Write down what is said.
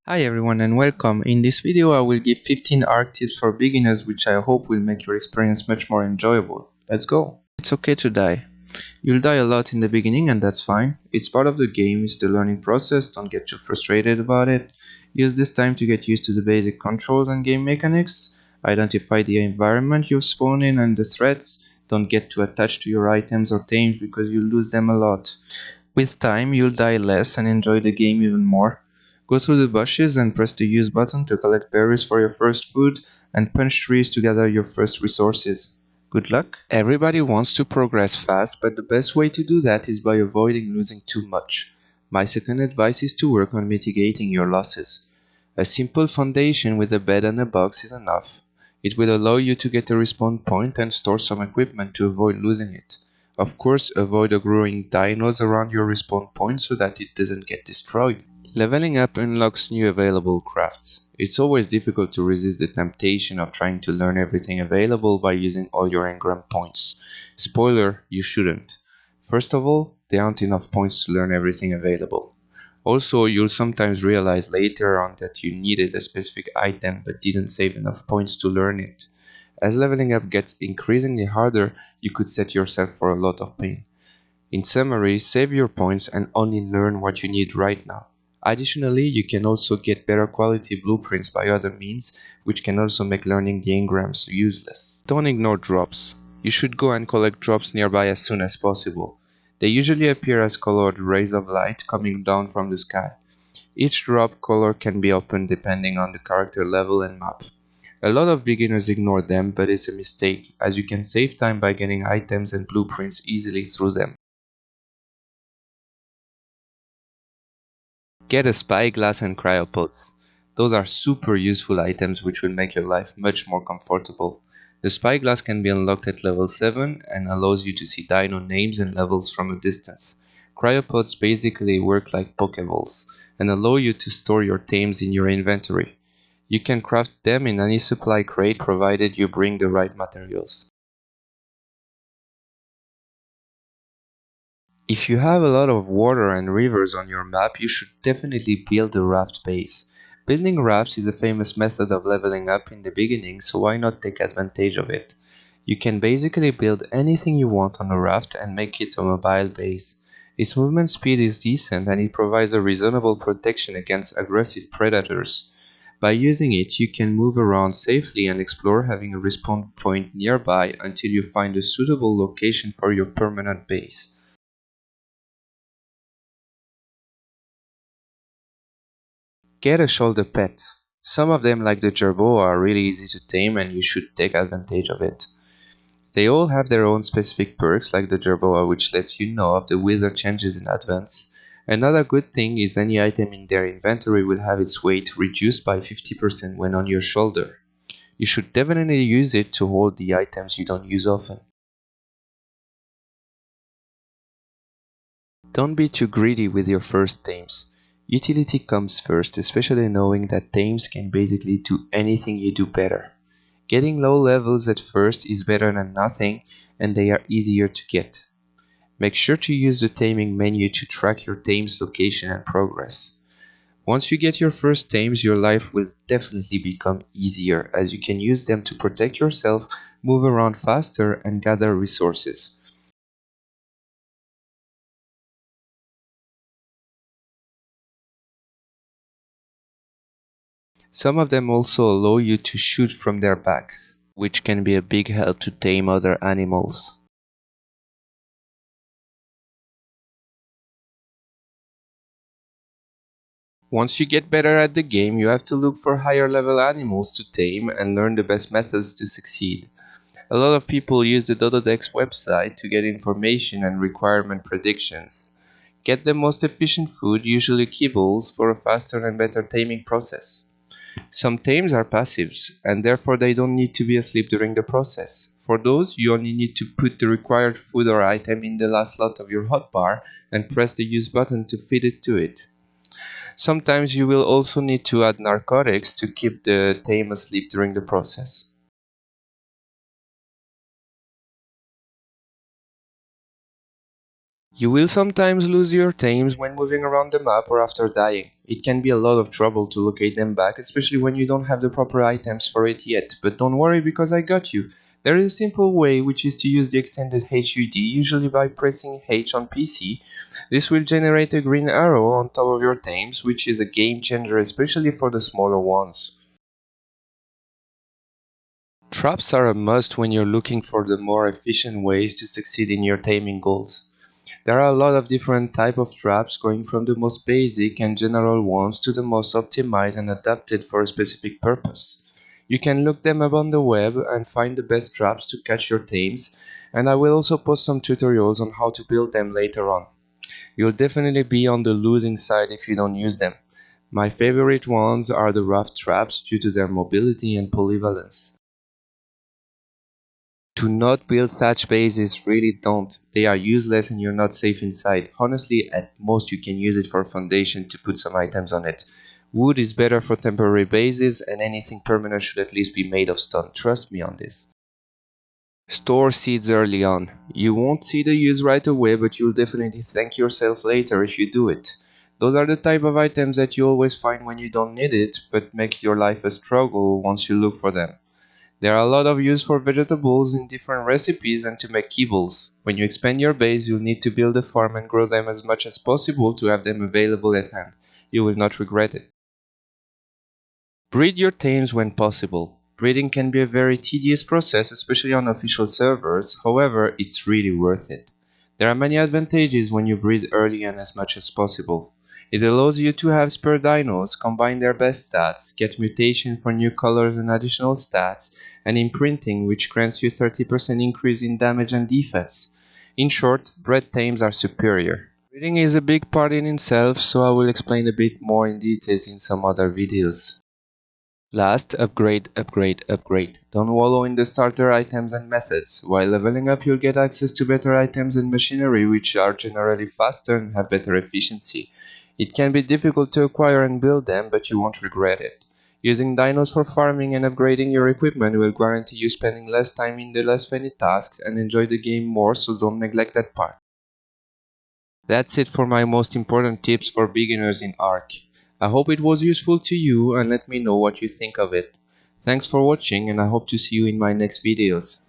Hi everyone and welcome. In this video I will give 15 Ark tips for beginners which I hope will make your experience much more enjoyable. Let's go! It's okay to die. You'll die a lot in the beginning and that's fine. It's part of the game, it's the learning process, don't get too frustrated about it. Use this time to get used to the basic controls and game mechanics. Identify the environment you spawn in and the threats. Don't get too attached to your items or tames because you'll lose them a lot. With time, you'll die less and enjoy the game even more. Go through the bushes and press the use button to collect berries for your first food and punch trees to gather your first resources. Good luck! Everybody wants to progress fast, but the best way to do that is by avoiding losing too much. My second advice is to work on mitigating your losses. A simple foundation with a bed and a box is enough. It will allow you to get a respawn point and store some equipment to avoid losing it. Of course, avoid growing dinos around your respawn point so that it doesn't get destroyed. Leveling up unlocks new available crafts. It's always difficult to resist the temptation of trying to learn everything available by using all your Engram points. Spoiler, you shouldn't. First of all, there aren't enough points to learn everything available. Also, you'll sometimes realize later on that you needed a specific item but didn't save enough points to learn it. As leveling up gets increasingly harder, you could set yourself for a lot of pain. In summary, save your points and only learn what you need right now. Additionally, you can also get better quality blueprints by other means, which can also make learning the engrams useless. Don't ignore drops. You should go and collect drops nearby as soon as possible. They usually appear as colored rays of light coming down from the sky. Each drop color can be opened depending on the character level and map. A lot of beginners ignore them, but it's a mistake, as you can save time by getting items and blueprints easily through them. Get a spyglass and cryopods. Those are super useful items which will make your life much more comfortable. The spyglass can be unlocked at level 7 and allows you to see dino names and levels from a distance. Cryopods basically work like Pokeballs and allow you to store your tames in your inventory. You can craft them in any supply crate provided you bring the right materials. If you have a lot of water and rivers on your map, you should definitely build a raft base. Building rafts is a famous method of leveling up in the beginning, so why not take advantage of it? You can basically build anything you want on a raft and make it a mobile base. Its movement speed is decent and it provides a reasonable protection against aggressive predators. By using it, you can move around safely and explore, having a respawn point nearby until you find a suitable location for your permanent base. Get a shoulder pet. Some of them, like the gerbil, are really easy to tame and you should take advantage of it. They all have their own specific perks, like the gerbil, which lets you know of the weather changes in advance. Another good thing is any item in their inventory will have its weight reduced by 50% when on your shoulder. You should definitely use it to hold the items you don't use often. Don't be too greedy with your first tames. Utility comes first, especially knowing that tames can basically do anything you do better. Getting low levels at first is better than nothing, and they are easier to get. Make sure to use the taming menu to track your tame's location and progress. Once you get your first tames, your life will definitely become easier, as you can use them to protect yourself, move around faster, and gather resources. Some of them also allow you to shoot from their backs, which can be a big help to tame other animals. Once you get better at the game, you have to look for higher level animals to tame and learn the best methods to succeed. A lot of people use the Dododex website to get information and requirement predictions. Get the most efficient food, usually kibbles, for a faster and better taming process. Some tames are passives, and therefore they don't need to be asleep during the process. For those, you only need to put the required food or item in the last slot of your hotbar and press the use button to feed it to it. Sometimes you will also need to add narcotics to keep the tame asleep during the process. You will sometimes lose your tames when moving around the map or after dying. It can be a lot of trouble to locate them back, especially when you don't have the proper items for it yet, but don't worry because I got you. There is a simple way, which is to use the extended HUD, usually by pressing H on PC. This will generate a green arrow on top of your tames, which is a game changer especially for the smaller ones. Traps are a must when you're looking for the more efficient ways to succeed in your taming goals. There are a lot of different types of traps, going from the most basic and general ones to the most optimized and adapted for a specific purpose. You can look them up on the web and find the best traps to catch your tames, and I will also post some tutorials on how to build them later on. You'll definitely be on the losing side if you don't use them. My favorite ones are the raft traps due to their mobility and polyvalence. Do not build thatch bases, really don't. They are useless and you're not safe inside. Honestly, at most you can use it for a foundation to put some items on it. Wood is better for temporary bases, and anything permanent should at least be made of stone. Trust me on this. Store seeds early on. You won't see the use right away, but you'll definitely thank yourself later if you do it. Those are the type of items that you always find when you don't need it, but make your life a struggle once you look for them. There are a lot of use for vegetables in different recipes and to make kibbles. When you expand your base, you'll need to build a farm and grow them as much as possible to have them available at hand. You will not regret it. Breed your tames when possible. Breeding can be a very tedious process, especially on official servers, however, it's really worth it. There are many advantages when you breed early and as much as possible. It allows you to have spare dinos, combine their best stats, get mutation for new colors and additional stats, and imprinting, which grants you 30% increase in damage and defense. In short, bred tames are superior. Breeding is a big part in itself, so I will explain a bit more in details in some other videos. Last, upgrade, upgrade, upgrade. Don't wallow in the starter items and methods. While leveling up, you'll get access to better items and machinery, which are generally faster and have better efficiency. It can be difficult to acquire and build them, but you won't regret it. Using dinos for farming and upgrading your equipment will guarantee you spending less time in the less funny tasks and enjoy the game more, so don't neglect that part. That's it for my most important tips for beginners in Ark. I hope it was useful to you and let me know what you think of it. Thanks for watching and I hope to see you in my next videos.